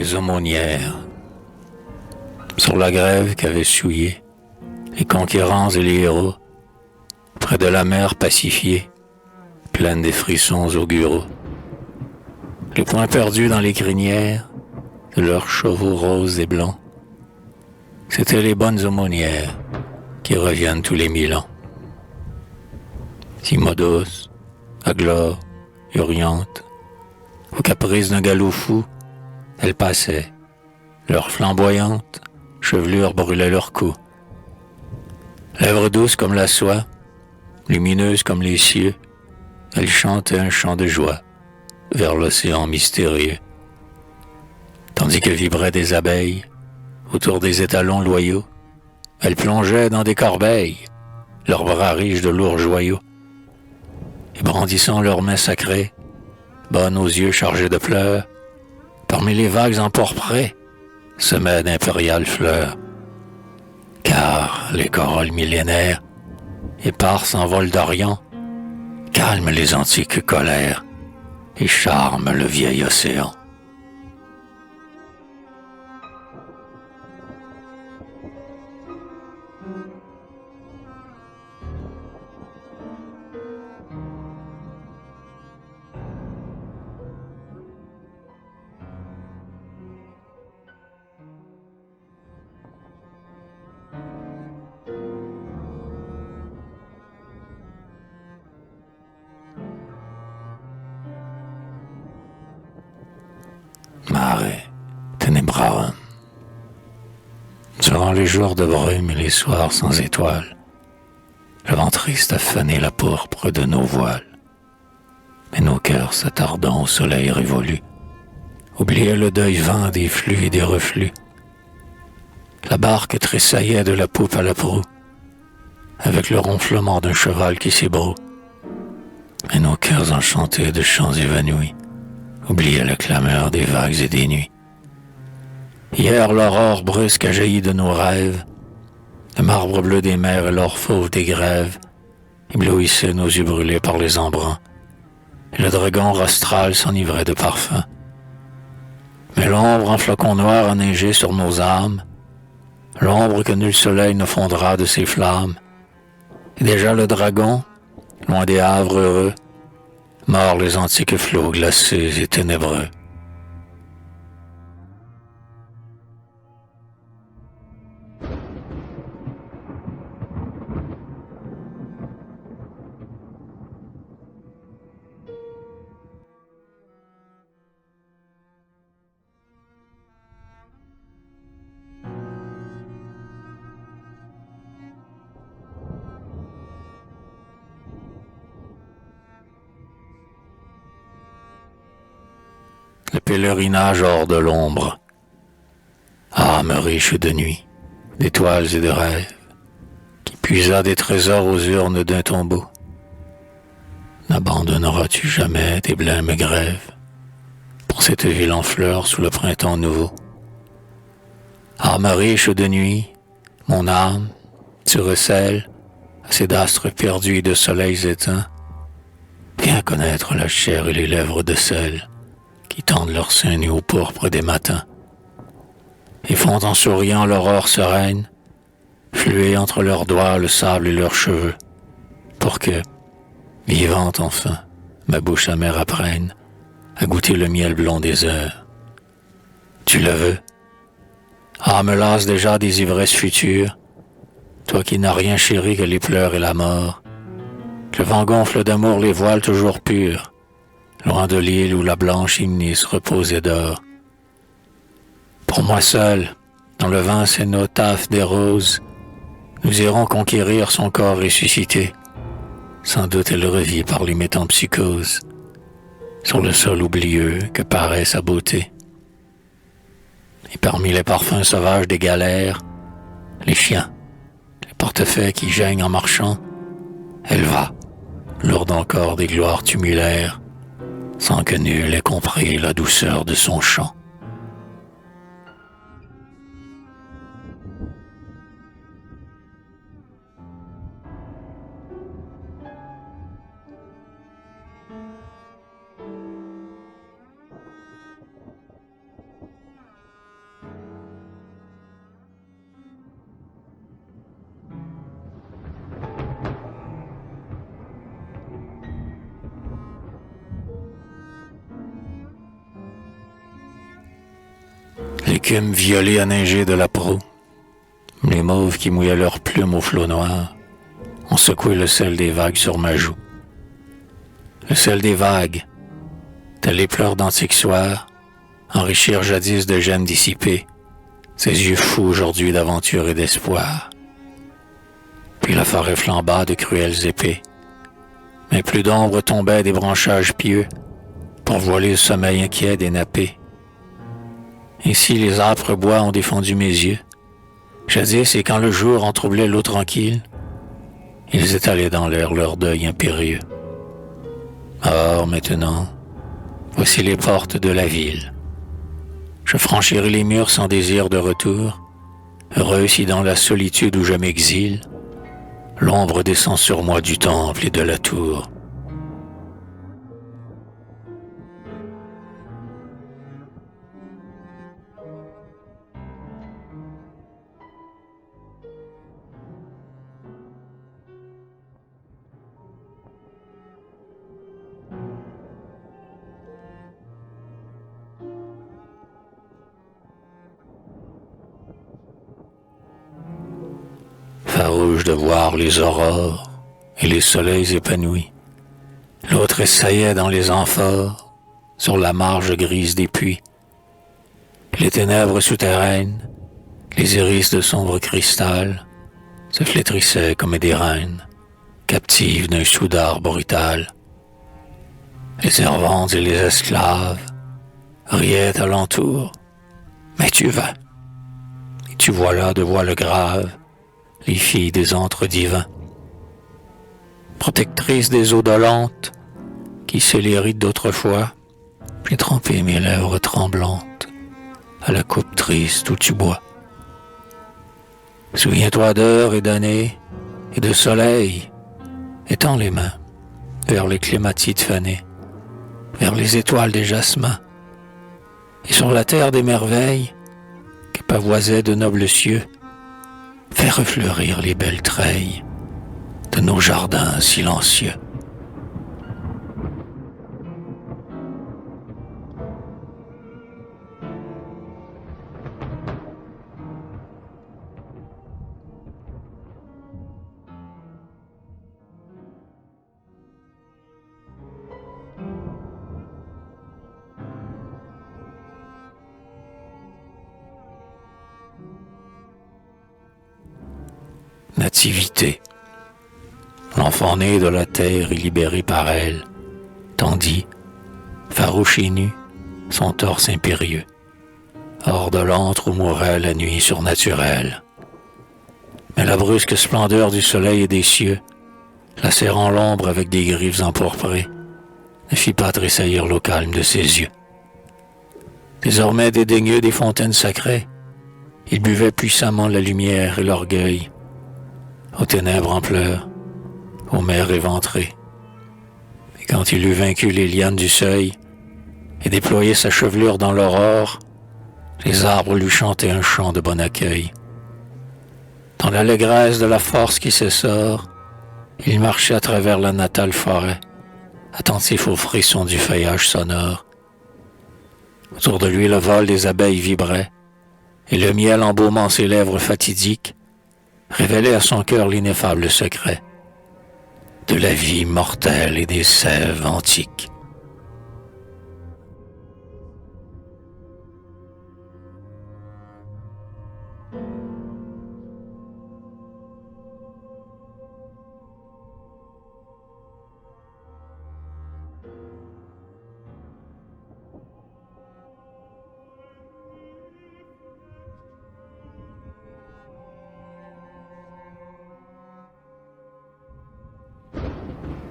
les aumônières, sur la grève qu'avaient souillée les conquérants et les héros, près de la mer pacifiée, pleine des frissons auguraux. Les poings perdus dans les crinières de leurs chevaux roses et blancs, c'étaient les bonnes aumônières qui reviennent tous les 1000 ans. Simodos, Aglore, Huriante, aux caprices d'un galop fou, elles passaient, leurs flamboyantes chevelures brûlaient leur cou. Lèvres douces comme la soie, lumineuses comme les cieux, elles chantaient un chant de joie vers l'océan mystérieux. Tandis que vibraient des abeilles autour des étalons loyaux, elles plongeaient dans des corbeilles, leurs bras riches de lourds joyaux, et brandissant leurs mains sacrées, bonnes aux yeux chargés de pleurs, parmi les vagues emporprées, semaient d'impériales fleurs. Car les corolles millénaires, éparses en vol d'Orient, calment les antiques colères et charment le vieil océan. Mare tenebrarum. Durant les jours de brume et les soirs sans étoiles, le vent triste a fané la pourpre de nos voiles. Mais nos cœurs s'attardant au soleil révolu, oubliaient le deuil vain des flux et des reflux. La barque tressaillait de la poupe à la proue, avec le ronflement d'un cheval qui s'ébroue. Mais nos cœurs enchantés de chants évanouis oubliaient la clameur des vagues et des nuits. Hier, l'aurore brusque a jailli de nos rêves, le marbre bleu des mers et l'or fauve des grèves éblouissaient nos yeux brûlés par les embruns, et le dragon rostral s'enivrait de parfum. Mais l'ombre en flocons noirs a neigé sur nos âmes, l'ombre que nul soleil ne fondra de ses flammes. Et déjà le dragon, loin des havres heureux, mord les antiques flots glacés et ténébreux. Le pèlerinage hors de l'ombre, âme riche de nuit, d'étoiles et de rêves, qui puisa des trésors aux urnes d'un tombeau. N'abandonneras-tu jamais tes blêmes grèves pour cette ville en fleurs sous le printemps nouveau? Âme riche de nuit, mon âme, tu recèles à ces astres perdus et de soleils éteints. Viens connaître la chair et les lèvres de celles qui tendent leurs seins nus au pourpre des matins et font en souriant l'aurore sereine fluer entre leurs doigts le sable et leurs cheveux, pour que, vivante enfin, ma bouche amère apprenne à goûter le miel blond des heures. Tu le veux? Ah, me lasse déjà des ivresses futures, toi qui n'as rien chéri que les pleurs et la mort. Que le vent gonfle d'amour les voiles toujours purs, loin de l'île où la blanche Imnis reposait d'or. Pour moi seul, dans le vin cénotaphe des roses, nous irons conquérir son corps ressuscité. Sans doute elle revit par les métempsychoses, sur le sol oublieux que paraît sa beauté. Et parmi les parfums sauvages des galères, les chiens, les portefaix qui geignent en marchant, elle va, lourde encore des gloires tumulaires, sans que nul ait compris la douceur de son chant. L'écume violée a neigé de la proue. Les mauves qui mouillaient leurs plumes au flot noir ont secoué le sel des vagues sur ma joue. Le sel des vagues, tel les pleurs d'antiques soirs, enrichirent jadis de gemmes dissipées, ses yeux fous aujourd'hui d'aventure et d'espoir. Puis la forêt flamba de cruelles épées, mais plus d'ombre tombait des branchages pieux pour voiler le sommeil inquiet des nappés. Ainsi les âpres bois ont défendu mes yeux. Jadis, et quand le jour en troublait l'eau tranquille, ils étalaient dans l'air leur deuil impérieux. Or, maintenant, voici les portes de la ville. Je franchirai les murs sans désir de retour, heureux si dans la solitude où je m'exile, l'ombre descend sur moi du temple et de la tour. Farouche de voir les aurores et les soleils épanouis, l'autre essayait dans les amphores, sur la marge grise des puits. Les ténèbres souterraines, les iris de sombre cristal, se flétrissaient comme des reines, captives d'un soudard brutal. Les servantes et les esclaves riaient alentour, mais tu vas, et tu vois là de voiles graves, les filles des antres divins, protectrices des eaux dolentes, qui se les rides d'autrefois, j'ai trempé mes lèvres tremblantes à la coupe triste où tu bois. Souviens-toi d'heures et d'années et de soleil, étends les mains vers les clématites fanées, vers les étoiles des jasmins, et sur la terre des merveilles qui pavoisaient de nobles cieux, fais refleurir les belles treilles de nos jardins silencieux. Nativité. L'enfant né de la terre est libéré par elle, tandis, farouche et nu, son torse impérieux, hors de l'antre où mourait la nuit surnaturelle. Mais la brusque splendeur du soleil et des cieux, lacérant l'ombre avec des griffes empourprées, ne fit pas tressaillir l'eau calme de ses yeux. Désormais dédaigneux des fontaines sacrées, il buvait puissamment la lumière et l'orgueil, aux ténèbres en pleurs, aux mers éventrées. Et quand il eut vaincu les lianes du seuil et déployé sa chevelure dans l'aurore, les arbres lui chantaient un chant de bon accueil. Dans l'allégresse de la force qui s'essore, il marchait à travers la natale forêt, attentif aux frissons du feuillage sonore. Autour de lui, le vol des abeilles vibrait, et le miel embaumant ses lèvres fatidiques révélait à son cœur l'ineffable secret de la vie mortelle et des sèves antiques.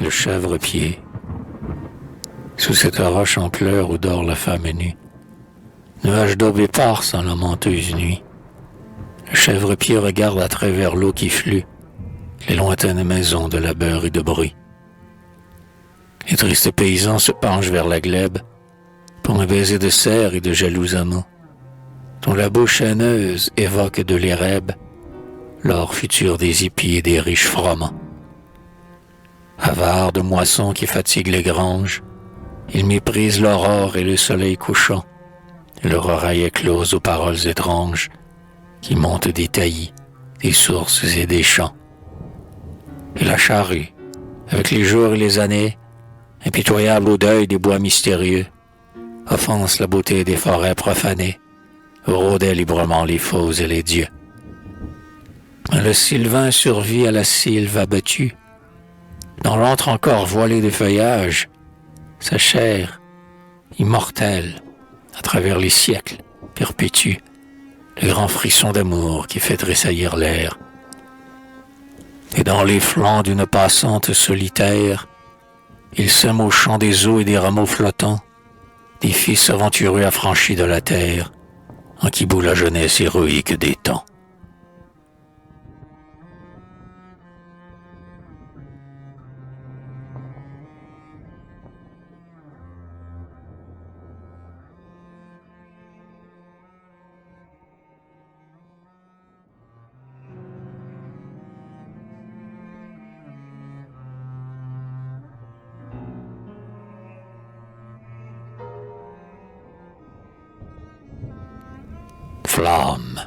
Le chèvre-pied, sous cette roche en pleurs où dort la femme nue, nuage d'aube éparse en la menteuse nuit, le chèvre-pied regarde à travers l'eau qui flue les lointaines maisons de labeur et de bruit. Les tristes paysans se penchent vers la glèbe pour un baiser de cerf et de jaloux amants, dont la bouche haineuse évoque de l'érèbe l'or futur des hippies et des riches froment. Avare de moissons qui fatiguent les granges, ils méprisent l'aurore et le soleil couchant, et leur oreille éclose aux paroles étranges qui montent des taillis, des sources et des champs. Et la charrue, avec les jours et les années, impitoyable au deuil des bois mystérieux, offense la beauté des forêts profanées, rôdait librement les faux et les dieux. Mais le sylvain survit à la sylve abattue, dans l'antre encore voilé de feuillage, sa chair, immortelle, à travers les siècles, perpétue le grand frisson d'amour qui fait tressaillir l'air. Et dans les flancs d'une passante solitaire, il sème au chant des eaux et des rameaux flottants, des fils aventureux affranchis de la terre, en qui bout la jeunesse héroïque des temps. Flamme.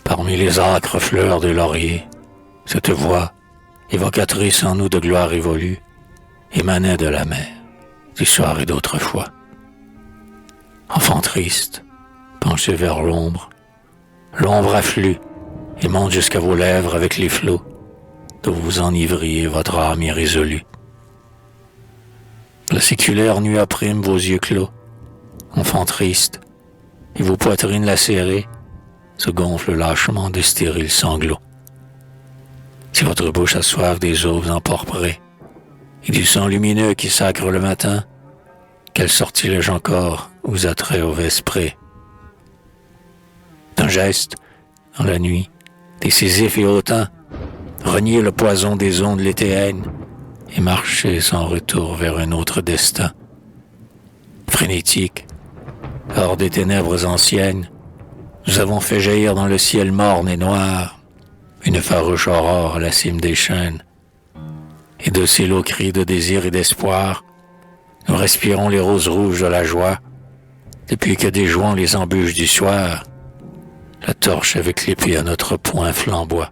Parmi les âcres fleurs de laurier, cette voix, évocatrice en nous de gloire évolue, émanait de la mer, du soir et d'autrefois. Enfant triste, penché vers l'ombre afflue et monte jusqu'à vos lèvres avec les flots, dont vous enivriez votre âme irrésolue. La séculaire nuit opprime vos yeux clos, enfant triste, et vos poitrines lacérées se gonflent lâchement de stériles sanglots. Si votre bouche a soif des eaux emporprées et du sang lumineux qui sacre le matin, quel sortilège encore vous attrait au vespré. D'un geste, dans la nuit, décisif et hautain, renier le poison des ondes l'étéennes et marcher sans retour vers un autre destin. Frénétique, hors des ténèbres anciennes, nous avons fait jaillir dans le ciel morne et noir une farouche aurore à la cime des chênes. Et de ces lots cris de désir et d'espoir, nous respirons les roses rouges de la joie, depuis que déjouant les embûches du soir, la torche avec l'épée à notre poing flamboie.